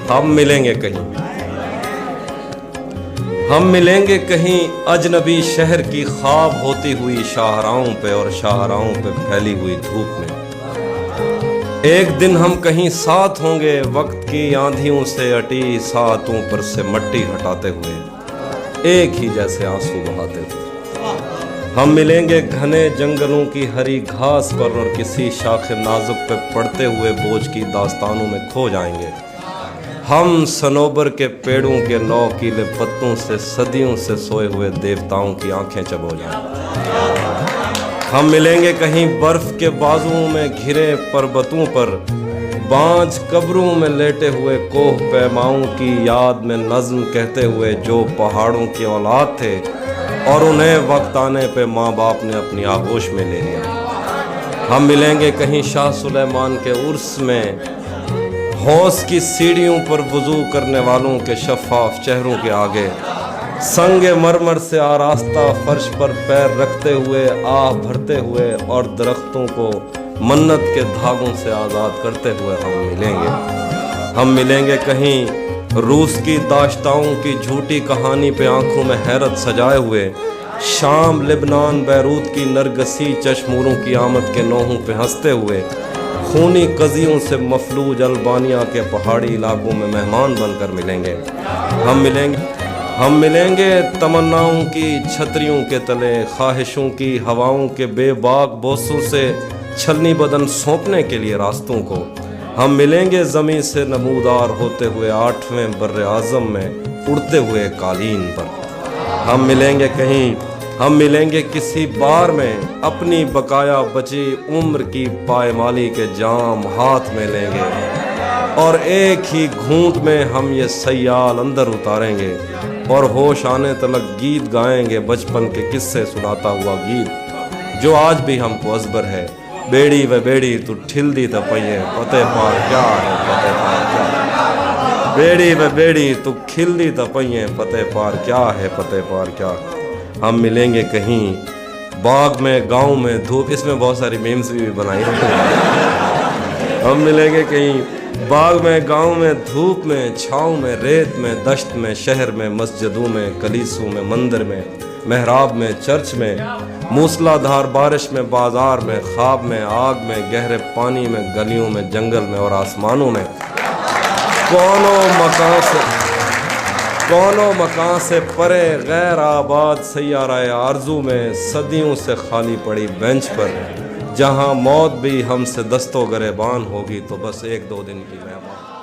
हम मिलेंगे कहीं, हम मिलेंगे कहीं अजनबी शहर की ख्वाब होती हुई शाहराहों पे और शाहराहों पे फैली हुई धूप में। एक दिन हम कहीं साथ होंगे वक्त की आंधियों से अटी सातों पर से मट्टी हटाते हुए, एक ही जैसे आंसू बहाते हुए। हम मिलेंगे घने जंगलों की हरी घास पर और किसी शाखे नाजुक पे पड़ते हुए बोझ की दास्तानों में खो जाएंगे। हम सनोबर के पेड़ों के नौकीले पत्तों से सदियों से सोए हुए देवताओं की आंखें चबो जाएं। हम मिलेंगे कहीं बर्फ के बाजुओं में घिरे पर्वतों पर, बांझ कब्रों में लेटे हुए कोह पैमाओं की याद में नज्म कहते हुए जो पहाड़ों की औलाद थे और उन्हें वक्त आने पे माँ बाप ने अपनी आगोश में ले लिया। हम मिलेंगे कहीं शाह सुलेमान के उर्स में, हौस की सीढ़ियों पर वुजू करने वालों के शफाफ चेहरों के आगे, संगे मरमर से आरास्ता फर्श पर पैर रखते हुए आह भरते हुए और दरख्तों को मन्नत के धागों से आज़ाद करते हुए हम मिलेंगे। हम मिलेंगे कहीं रूस की दाश्ताओं की झूठी कहानी पे आंखों में हैरत सजाए हुए, शाम लिबनान बैरूत की नरगसी चश्मूरों की आमद के नोहों पे हंसते हुए, खूनी कजियों से मफलूज अल्बानिया के पहाड़ी इलाकों में मेहमान बनकर मिलेंगे। हम मिलेंगे तमन्नाओं की छतरियों के तले, ख्वाहिशों की हवाओं के बेबाक बोसों से छलनी बदन सौंपने के लिए रास्तों को। हम मिलेंगे ज़मीं से नमूदार होते हुए 8वें बर्रे आज़म में उड़ते हुए कालीन पर। हम मिलेंगे किसी बार में अपनी बकाया बची उम्र की पायमाली के जाम हाथ में लेंगे और एक ही घूंट में हम ये सयाल अंदर उतारेंगे और होश आने तलक गीत गाएंगे, बचपन के किस्से सुनाता हुआ गीत जो आज भी हमको अज़बर है। बेड़ी व बेड़ी तू ठिलदी त पइए पते पार क्या है पते पार क्या, बेड़ी व बेड़ी तू खिलदी त पइए पते पार क्या है पते पार क्या। हम मिलेंगे कहीं बाग में गांव में धूप, इसमें बहुत सारी मीम्स भी बनाई हैं। हम मिलेंगे कहीं बाग में गांव में धूप में छाँव में रेत में दश्त में शहर में मस्जिदों में कलीसों में मंदिर में महराब में चर्च में, मूसलाधार बारिश में बाजार में ख्वाब में आग में गहरे पानी में गलियों में जंगल में और आसमानों में। कौनो मकान से परे गैर आबाद सैयाराए आरजू में, सदियों से खाली पड़ी बेंच पर जहां मौत भी हमसे दस्तो गरेबान होगी तो बस 1-2 दिन की मेहमान।